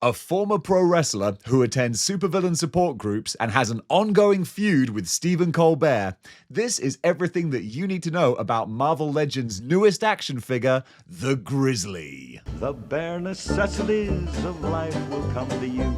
A former pro wrestler who attends supervillain support groups and has an ongoing feud with Stephen Colbert, this is everything that you need to know about Marvel Legends' newest action figure, the Grizzly. The bare necessities of life will come to you.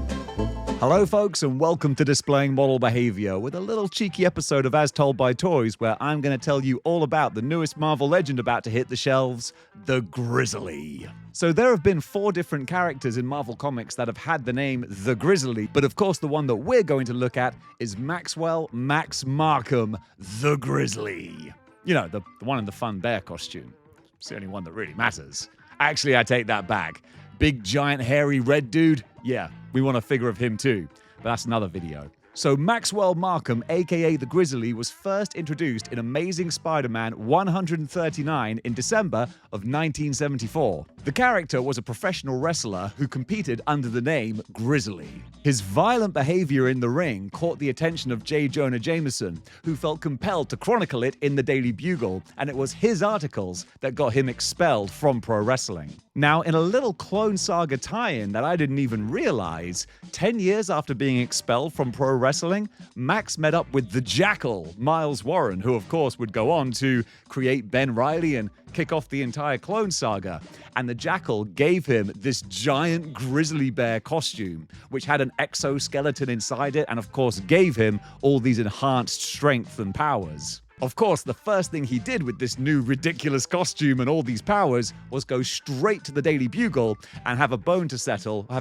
Hello folks and welcome to Displaying-Model-Behaviour with a little cheeky episode of As Told by Toys where I'm going to tell you all about the newest Marvel Legend about to hit the shelves, the Grizzly. So there have been 4 different characters in Marvel Comics that have had the name The Grizzly, but of course the one that we're going to look at is Maxwell Max Markham, the Grizzly. You know, the one in the fun bear costume. It's the only one that really matters. Actually, I take that back. Big, giant, hairy, red dude? Yeah, we want a figure of him too, but that's another video. So Maxwell Markham, aka the Grizzly, was first introduced in Amazing Spider-Man 139 in December of 1974. The character was a professional wrestler who competed under the name Grizzly. His violent behavior in the ring caught the attention of J. Jonah Jameson, who felt compelled to chronicle it in the Daily Bugle, and it was his articles that got him expelled from pro wrestling. Now, in a little Clone Saga tie-in that I didn't even realize, 10 years after being expelled from pro wrestling, Max met up with the Jackal, Miles Warren, who of course would go on to create Ben Reilly and kick off the entire Clone Saga. And the Jackal gave him this giant grizzly bear costume, which had an exoskeleton inside it and of course gave him all these enhanced strength and powers. Of course, the first thing he did with this new ridiculous costume and all these powers was go straight to the Daily Bugle and have a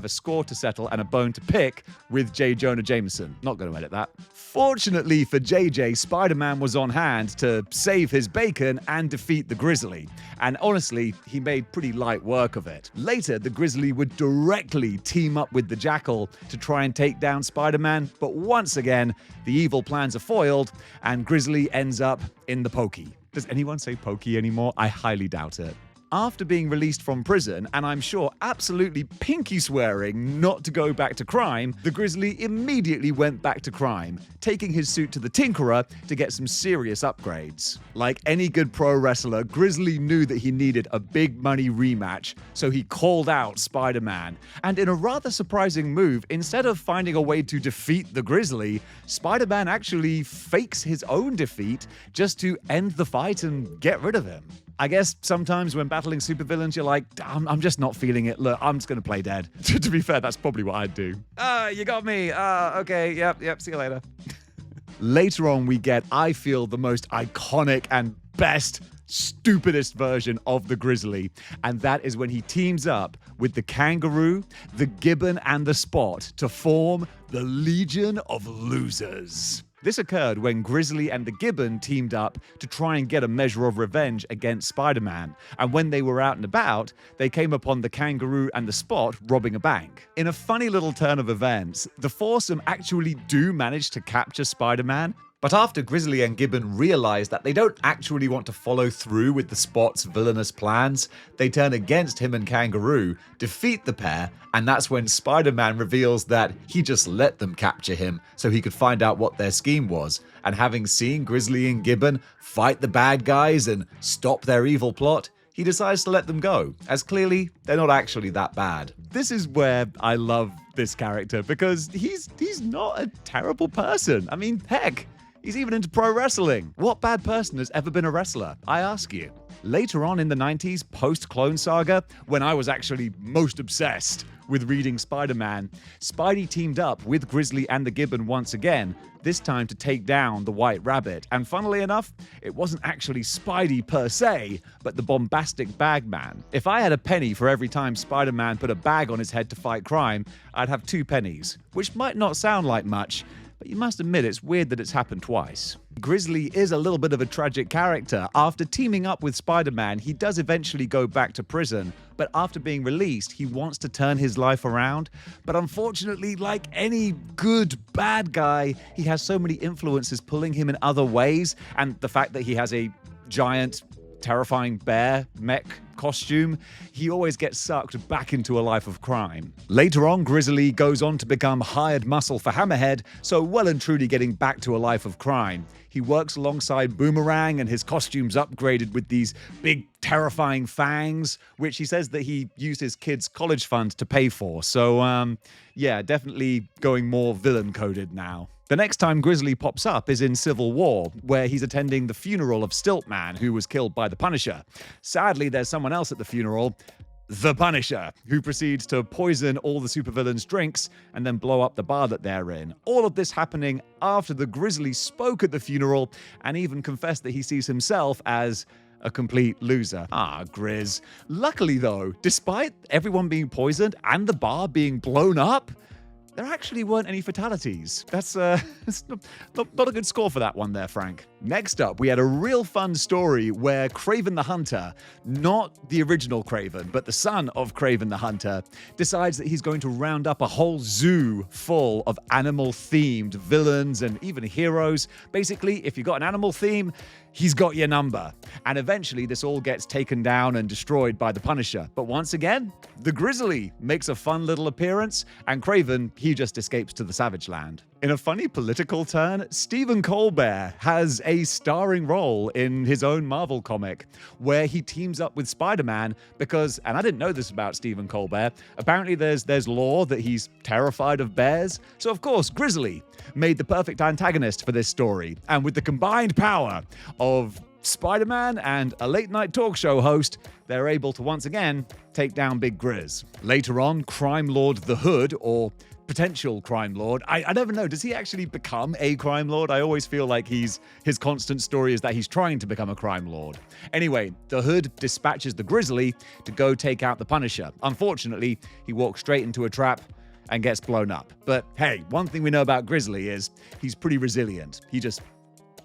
score to settle and a bone to pick with J. Jonah Jameson. Not going to edit that. Fortunately for JJ, Spider-Man was on hand to save his bacon and defeat the Grizzly. And honestly, he made pretty light work of it. Later, the Grizzly would directly team up with the Jackal to try and take down Spider-Man, but once again, the evil plans are foiled and Grizzly ends up in the pokey. Does anyone say pokey anymore? I highly doubt it. After being released from prison, and I'm sure absolutely pinky swearing not to go back to crime, the Grizzly immediately went back to crime, taking his suit to the Tinkerer to get some serious upgrades. Like any good pro wrestler, Grizzly knew that he needed a big money rematch, so he called out Spider-Man. And in a rather surprising move, instead of finding a way to defeat the Grizzly, Spider-Man actually fakes his own defeat just to end the fight and get rid of him. I guess sometimes when battling supervillains, you're like, I'm just not feeling it. Look, I'm just going to play dead. To be fair, that's probably what I'd do. You got me. Okay, yep, see you later. Later on, we get, I feel, the most iconic and best, stupidest version of the Grizzly. And that is when he teams up with the Kangaroo, the Gibbon, and the Spot to form the Legion of Losers. This occurred when Grizzly and the Gibbon teamed up to try and get a measure of revenge against Spider-Man, and when they were out and about, they came upon the Kangaroo and the Spot robbing a bank. In a funny little turn of events, the foursome actually do manage to capture Spider-Man, but after Grizzly and Gibbon realize that they don't actually want to follow through with the Spot's villainous plans, they turn against him and Kangaroo, defeat the pair, and that's when Spider-Man reveals that he just let them capture him so he could find out what their scheme was. And having seen Grizzly and Gibbon fight the bad guys and stop their evil plot, he decides to let them go, as clearly they're not actually that bad. This is where I love this character because he's not a terrible person. I mean, heck, he's even into pro wrestling. What bad person has ever been a wrestler? I ask you. Later on in the 90s, post-Clone Saga, when I was actually most obsessed with reading Spider-Man, Spidey teamed up with Grizzly and the Gibbon once again, this time to take down the White Rabbit. And funnily enough, it wasn't actually Spidey per se, but the bombastic Bagman. If I had a penny for every time Spider-Man put a bag on his head to fight crime, I'd have 2 pennies, which might not sound like much, but you must admit it's weird that it's happened twice. Grizzly is a little bit of a tragic character. After teaming up with Spider-Man, he does eventually go back to prison, but after being released, he wants to turn his life around. But unfortunately, like any good bad guy, he has so many influences pulling him in other ways, and the fact that he has a giant terrifying bear mech costume, he always gets sucked back into a life of crime. Later on, Grizzly goes on to become hired muscle for Hammerhead, so well and truly getting back to a life of crime. He works alongside Boomerang, and his costume's upgraded with these big, terrifying fangs, which he says that he used his kids' college fund to pay for. So, yeah, definitely going more villain-coded now. The next time Grizzly pops up is in Civil War, where he's attending the funeral of Stiltman, who was killed by the Punisher. Sadly, there's someone else at the funeral, the Punisher, who proceeds to poison all the supervillains' drinks and then blow up the bar that they're in. All of this happening after the Grizzly spoke at the funeral and even confessed that he sees himself as a complete loser. Ah, Grizz. Luckily, though, despite everyone being poisoned and the bar being blown up, there actually weren't any fatalities. That's not a good score for that one there, Frank. Next up, we had a real fun story where Kraven the Hunter, not the original Kraven, but the son of Kraven the Hunter, decides that he's going to round up a whole zoo full of animal-themed villains and even heroes. Basically, if you've got an animal theme, he's got your number. And eventually, this all gets taken down and destroyed by the Punisher. But once again, the Grizzly makes a fun little appearance, and Kraven, he just escapes to the Savage Land. In a funny political turn, Stephen Colbert has a starring role in his own Marvel comic, where he teams up with Spider-Man because, and I didn't know this about Stephen Colbert, apparently there's lore that he's terrified of bears. So of course, Grizzly made the perfect antagonist for this story, and with the combined power of Spider-Man and a late-night talk show host, they're able to once again take down Big Grizz. Later on, Crime Lord the Hood, or potential crime lord. I never know. Does he actually become a crime lord? I always feel like his constant story is that he's trying to become a crime lord. Anyway, the Hood dispatches the Grizzly to go take out the Punisher. Unfortunately, he walks straight into a trap and gets blown up. But hey, one thing we know about Grizzly is he's pretty resilient. He just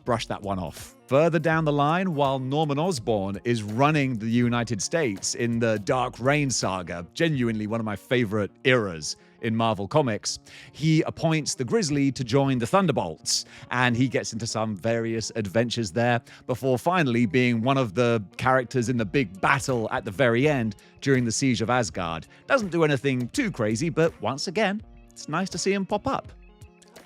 brushed that one off. Further down the line, while Norman Osborn is running the United States in the Dark Reign saga, genuinely one of my favorite eras in Marvel Comics, he appoints the Grizzly to join the Thunderbolts, and he gets into some various adventures there before finally being one of the characters in the big battle at the very end during the Siege of Asgard. Doesn't do anything too crazy, but once again, it's nice to see him pop up.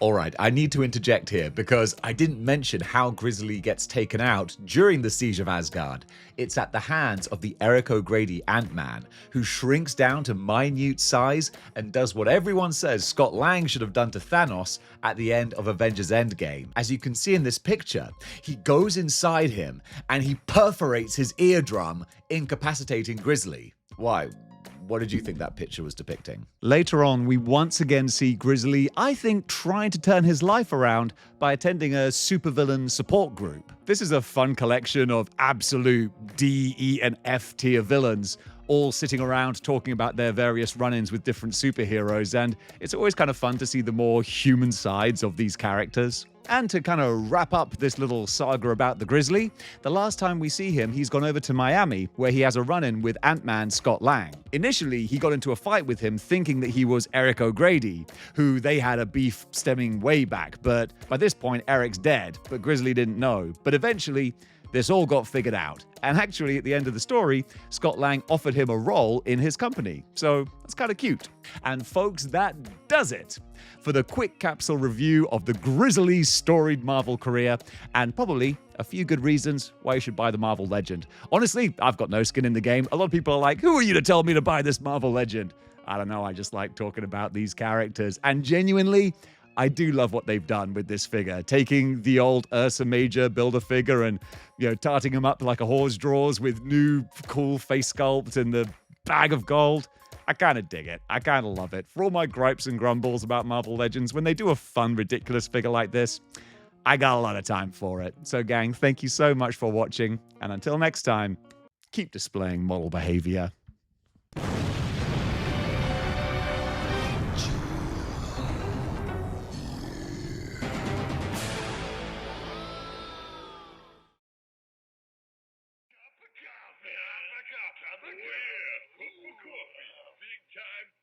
Alright, I need to interject here because I didn't mention how Grizzly gets taken out during the Siege of Asgard. It's at the hands of the Eric O'Grady Ant-Man, who shrinks down to minute size and does what everyone says Scott Lang should have done to Thanos at the end of Avengers Endgame. As you can see in this picture, he goes inside him and he perforates his eardrum, incapacitating Grizzly. Why? What did you think that picture was depicting? Later on, we once again see Grizzly, I think, trying to turn his life around by attending a supervillain support group. This is a fun collection of absolute D, E, and F tier villains, all sitting around talking about their various run-ins with different superheroes, and it's always kind of fun to see the more human sides of these characters. And to kind of wrap up this little saga about the Grizzly, the last time we see him, he's gone over to Miami, where he has a run-in with Ant-Man Scott Lang. Initially, he got into a fight with him thinking that he was Eric O'Grady, who they had a beef stemming way back, but by this point, Eric's dead, but Grizzly didn't know. But eventually, this all got figured out. And actually, at the end of the story, Scott Lang offered him a role in his company. So that's kind of cute. And folks, that does it for the quick capsule review of the Grizzly's storied Marvel career, and probably a few good reasons why you should buy the Marvel Legend. Honestly, I've got no skin in the game. A lot of people are like, who are you to tell me to buy this Marvel Legend? I don't know, I just like talking about these characters. And genuinely, I do love what they've done with this figure, taking the old Ursa Major Build-A-Figure and, tarting him up like a horse draws with new cool face sculpt and the bag of gold. I kind of dig it. I kind of love it. For all my gripes and grumbles about Marvel Legends, when they do a fun, ridiculous figure like this, I got a lot of time for it. So gang, thank you so much for watching, and until next time, keep displaying model behavior. Cup of coffee. Big time.